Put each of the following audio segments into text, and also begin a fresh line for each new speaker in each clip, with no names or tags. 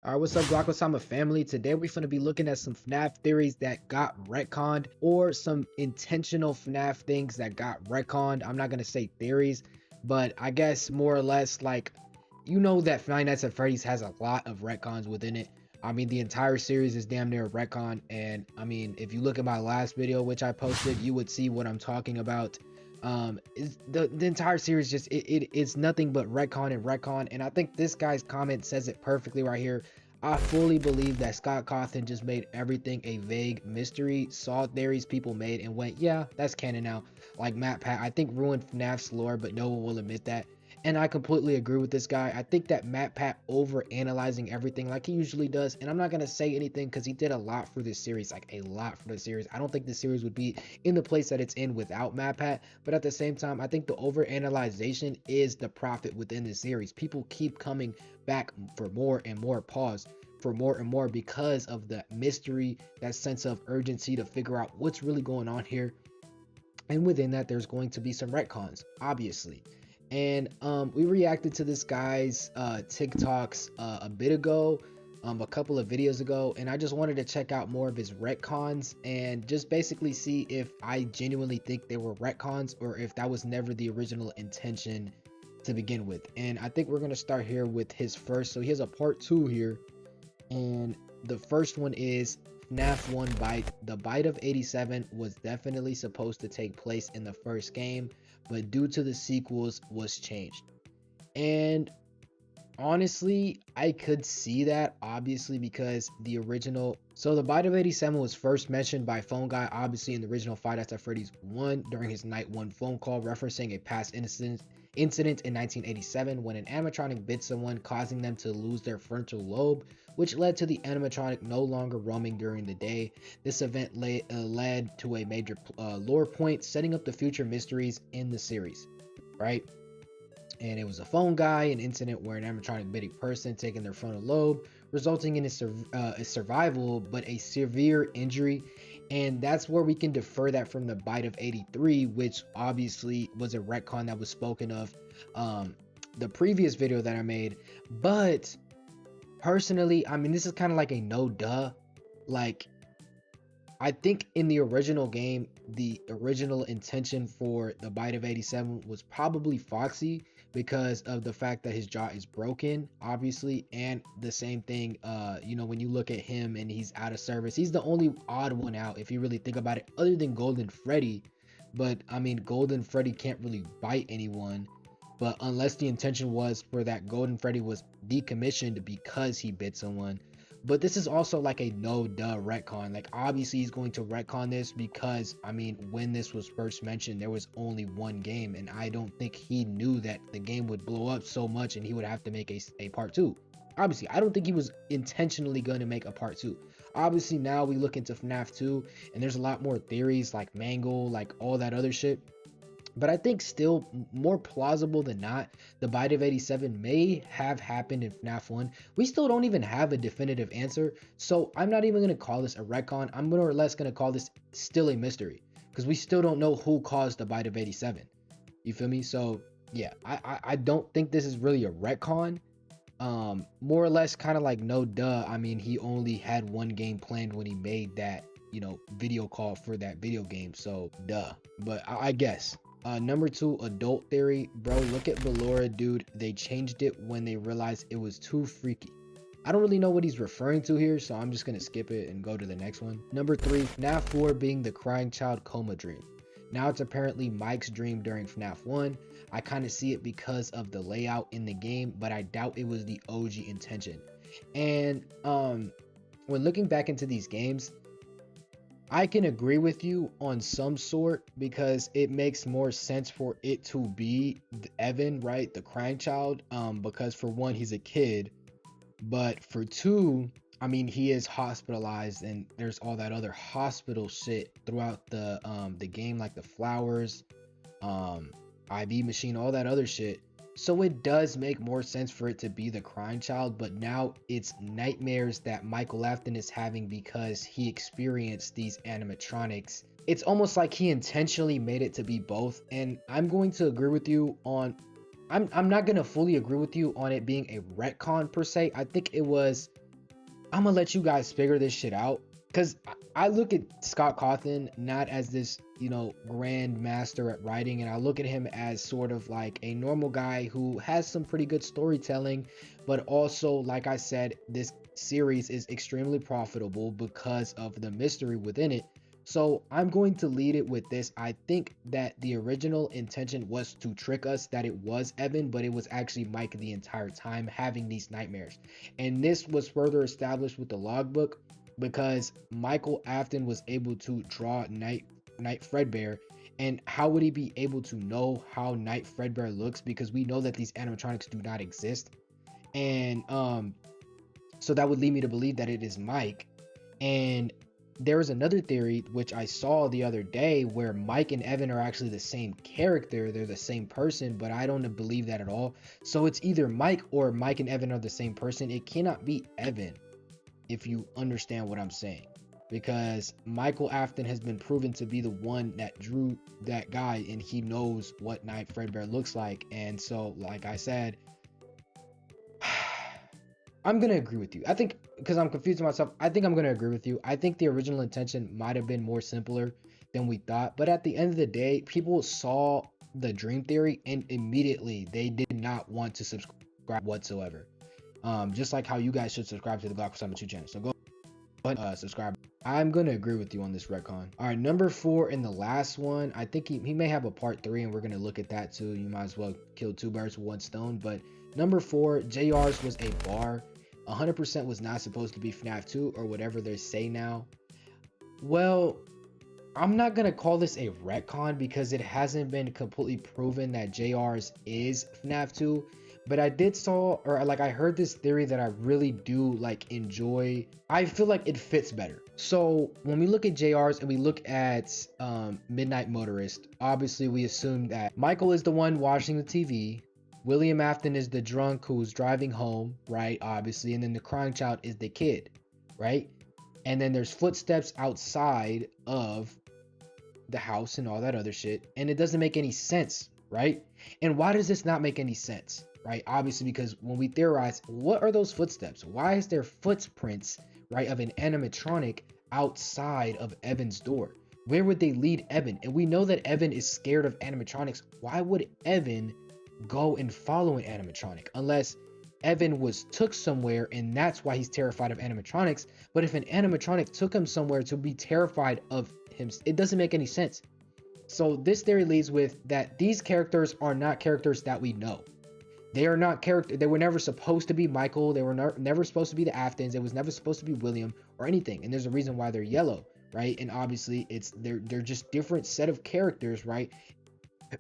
Alright, what's up, Glaucosama family? Today we're going to be looking at some FNAF theories that got retconned, or some intentional FNAF things that got retconned. I'm not going to say theories, but I guess more or less, like, you know that Five Nights at Freddy's has a lot of retcons within it. I mean, the entire series is damn near a retcon, and I mean, if you look at my last video, which I posted, you would see what I'm talking about. The entire series just it's nothing but retcon and retcon, and I think this guy's comment says it perfectly right here. I fully believe that Scott Cawthon just made everything a vague mystery, saw theories people made and went, yeah, that's canon now. Like Matt Pat, I think ruined FNAF's lore, but no one will admit that. And I completely agree with this guy. I think that Matt Pat over analyzing everything like he usually does, and I'm not gonna say anything because he did a lot for this series, like a lot for the series. I don't think this series would be in the place that it's in without Matt Pat, but at the same time, I think the over analyzation is the profit within the series. People keep coming back for more and more, for more and more, because of the mystery, that sense of urgency to figure out what's really going on here. And within that, there's going to be some retcons, obviously. And we reacted to this guy's TikToks a bit ago, a couple of videos ago, and I just wanted to check out more of his retcons and just basically see if I genuinely think they were retcons or if that was never the original intention to begin with. And I think we're going to start here with his first. So he has a part 2 here, and the first one is FNAF 1 Bite. The Bite of 87 was definitely supposed to take place in the first game, but due to the sequels was changed. And honestly, I could see that, obviously, because the original, so the Bite of 87 was first mentioned by Phone Guy, obviously, in the original Five Nights at Freddy's 1 during his night 1 phone call, referencing a past incident in 1987 when an animatronic bit someone, causing them to lose their frontal lobe, which led to the animatronic no longer roaming during the day. This event led to a major lore point, setting up the future mysteries in the series, right? And it was a Phone Guy, an incident where an animatronic bit a person, taking their frontal lobe, resulting in a survival but a severe injury. And that's where we can defer that from the Bite of 83, which obviously was a retcon that was spoken of the previous video that I made. But personally, I mean, this is kind of like a no duh. Like, I think in the original game, the original intention for the Bite of 87 was probably Foxy, because of the fact that his jaw is broken, obviously. And the same thing, you know, when you look at him and he's out of service, he's the only odd one out if you really think about it, other than Golden Freddy. But I mean, Golden Freddy can't really bite anyone, but unless the intention was for that Golden Freddy was decommissioned because he bit someone. But this is also like a no duh retcon. Like, obviously he's going to retcon this because, I mean, when this was first mentioned, there was only one game, and I don't think he knew that the game would blow up so much and he would have to make a part 2. Obviously, I don't think he was intentionally going to make a part 2. Obviously, now we look into FNAF 2 and there's a lot more theories, like Mangle, like all that other shit. But I think still more plausible than not, the Bite of 87 may have happened in FNAF 1. We still don't even have a definitive answer, so I'm not even going to call this a retcon. I'm more or less going to call this still a mystery, because we still don't know who caused the Bite of 87. You feel me? So yeah, I don't think this is really a retcon. More or less kind of like no duh. I mean, he only had one game planned when he made that, you know, video call for that video game, so duh. But I guess. Number 2, adult theory. Bro, look at Valora, dude. They changed it when they realized it was too freaky. I don't really know what he's referring to here, so I'm just gonna skip it and go to the next one. Number 3, FNAF 4 being the crying child coma dream. Now it's apparently Mike's dream during FNAF 1. I kind of see it because of the layout in the game, but I doubt it was the OG intention. And when looking back into these games, I can agree with you on some sort, because it makes more sense for it to be Evan, right, the crying child, because for one, he's a kid, but for two, I mean, he is hospitalized and there's all that other hospital shit throughout the game, like the flowers, IV machine, all that other shit. So it does make more sense for it to be the crying child, but now it's nightmares that Michael Afton is having because he experienced these animatronics. It's almost like he intentionally made it to be both, and I'm going to agree with you on, I'm not going to fully agree with you on it being a retcon per se. I think it was I'm gonna let you guys figure this shit out, because I look at Scott Cawthon not as this, grand master at writing, and I look at him as sort of like a normal guy who has some pretty good storytelling, but also, like I said, this series is extremely profitable because of the mystery within it. So I'm going to lead it with this. I think that the original intention was to trick us that it was Evan, but it was actually Mike the entire time having these nightmares. And this was further established with the logbook, because Michael Afton was able to draw Night Fredbear. And how would he be able to know how Night Fredbear looks? Because we know that these animatronics do not exist. And so that would lead me to believe that it is Mike. And there is another theory which I saw the other day where Mike and Evan are actually the same character. They're the same person, but I don't believe that at all. So it's either Mike or Mike and Evan are the same person. It cannot be Evan, if you understand what I'm saying, because Michael Afton has been proven to be the one that drew that guy, and he knows what Night Fredbear looks like. And so, like I said, I'm gonna agree with you. I think, because I'm confused myself, I think I'm gonna agree with you. I think the original intention might have been more simpler than we thought, but at the end of the day, people saw the dream theory and immediately they did not want to subscribe whatsoever. Just like how you guys should subscribe to the Glock 72 channel. So go ahead and subscribe. I'm gonna agree with you on this retcon. All right, number 4 and the last one. I think he may have a part 3, and we're gonna look at that too. You might as well kill 2 birds with 1 stone. But number 4, JR's was a bar. 100% was not supposed to be FNAF 2 or whatever they say now. Well, I'm not gonna call this a retcon because it hasn't been completely proven that JR's is FNAF 2. But I did saw, or like I heard this theory that I really do like enjoy. I feel like it fits better. So when we look at JR's and we look at Midnight Motorist, obviously we assume that Michael is the one watching the TV. William Afton is the drunk who's driving home, right? Obviously. And then the crying child is the kid, right? And then there's footsteps outside of the house and all that other shit. And it doesn't make any sense, right? And why does this not make any sense, right? Obviously, because when we theorize, what are those footsteps? Why is there footprints, right, of an animatronic outside of Evan's door? Where would they lead Evan? And we know that Evan is scared of animatronics. Why would Evan go and follow an animatronic unless Evan was took somewhere and that's why he's terrified of animatronics? But if an animatronic took him somewhere to be terrified of him, it doesn't make any sense. So this theory leads with that these characters are not characters that we know. They are not character. They were never supposed to be Michael. They were never supposed to be the Aftons. It was never supposed to be William or anything. And there's a reason why they're yellow, right? And obviously they're just different set of characters, right?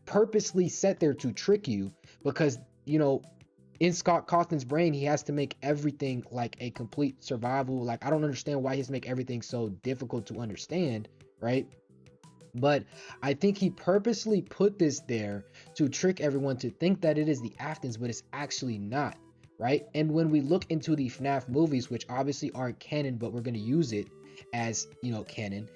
Purposely set there to trick you because, in Scott Cawthon's brain, he has to make everything like a complete survival. Like, I don't understand why he has to make everything so difficult to understand, right? But I think he purposely put this there to trick everyone to think that it is the Aftons, but it's actually not, right? And when we look into the FNAF movies, which obviously aren't canon, but we're going to use it as, canon,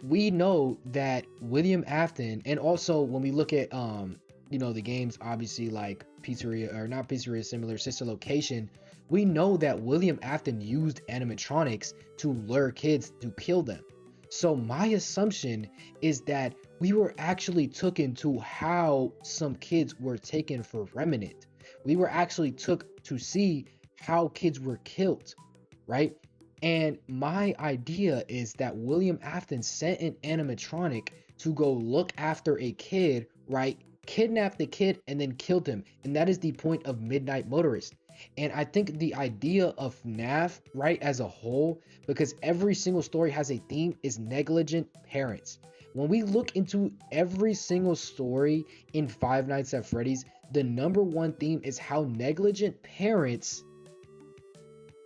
we know that William Afton, and also when we look at the games, obviously, like Pizzeria, or not Pizzeria, similar Sister Location, we know that William Afton used animatronics to lure kids to kill them. So my assumption is that we were actually taken to how some kids were taken for remnant. We were actually took to see how kids were killed, right? And my idea is that William Afton sent an animatronic to go look after a kid, right? Kidnapped the kid and then killed him. And that is the point of Midnight Motorist. And I think the idea of FNAF, right, as a whole, because every single story has a theme, is negligent parents. When we look into every single story in Five Nights at Freddy's, the number one theme is how negligent parents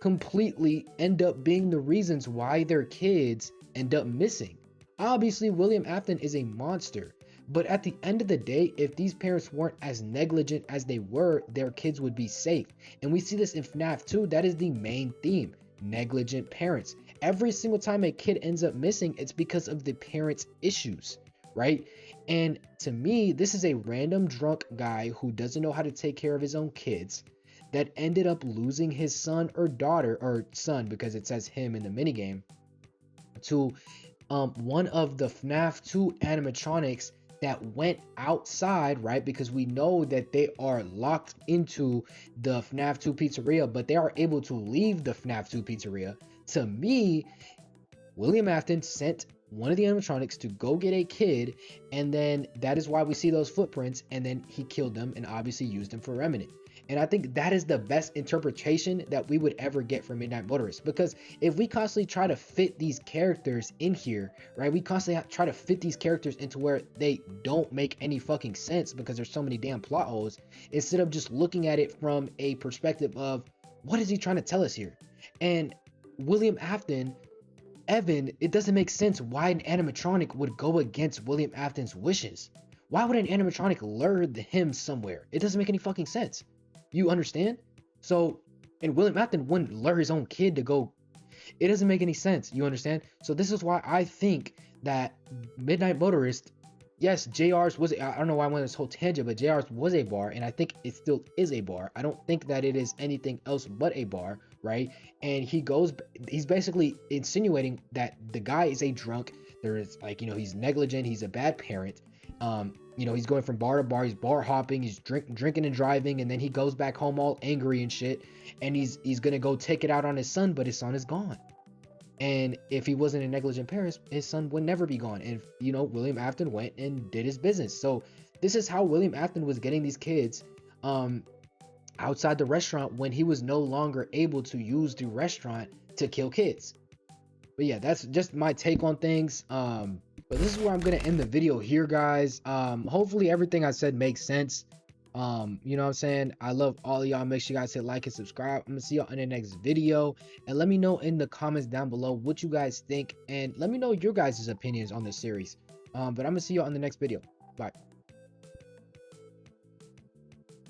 completely end up being the reasons why their kids end up missing. Obviously, William Afton is a monster. But at the end of the day, if these parents weren't as negligent as they were, their kids would be safe. And we see this in FNAF 2. That is the main theme. Negligent parents. Every single time a kid ends up missing, it's because of the parents' issues, right? And to me, this is a random drunk guy who doesn't know how to take care of his own kids that ended up losing his son or daughter, or son because it says him in the minigame, to one of the FNAF 2 animatronics that went outside, right? Because we know that they are locked into the FNAF 2 pizzeria, but they are able to leave the FNAF 2 pizzeria. To me, William Afton sent one of the animatronics to go get a kid, and then that is why we see those footprints, and then he killed them and obviously used them for Remnant. And I think that is the best interpretation that we would ever get from Midnight Motorist, because if we constantly try to fit these characters in here, right, we constantly try to fit these characters into where they don't make any fucking sense because there's so many damn plot holes, instead of just looking at it from a perspective of what is he trying to tell us here. And William Afton, Evan, it doesn't make sense why an animatronic would go against William Afton's wishes. Why would an animatronic lure him somewhere? It doesn't make any fucking sense. You understand? So, and William Afton wouldn't lure his own kid to go. It doesn't make any sense. You understand? So this is why I think that Midnight Motorist, yes, JR's was, I don't know why I went on this whole tangent, but JR's was a bar, and I think it still is a bar. I don't think that it is anything else but a bar, right? And he's basically insinuating that the guy is a drunk. There is, like, you know, he's negligent, he's a bad parent. You know, he's going from bar to bar, he's bar hopping, he's drinking and driving, and then he goes back home all angry and shit, and he's gonna go take it out on his son, but his son is gone. And if he wasn't a negligent parent, his son would never be gone. And, you know, William Afton went and did his business. So this is how William Afton was getting these kids outside the restaurant when he was no longer able to use the restaurant to kill kids. But yeah, that's just my take on things. But this is where I'm gonna end the video here, guys. Hopefully everything I said makes sense. You know what I'm saying? I love all of y'all. Make sure you guys hit like and subscribe. I'm gonna see y'all in the next video, and let me know in the comments down below what you guys think, and let me know your guys' opinions on this series. But I'm gonna see y'all in the next video. Bye.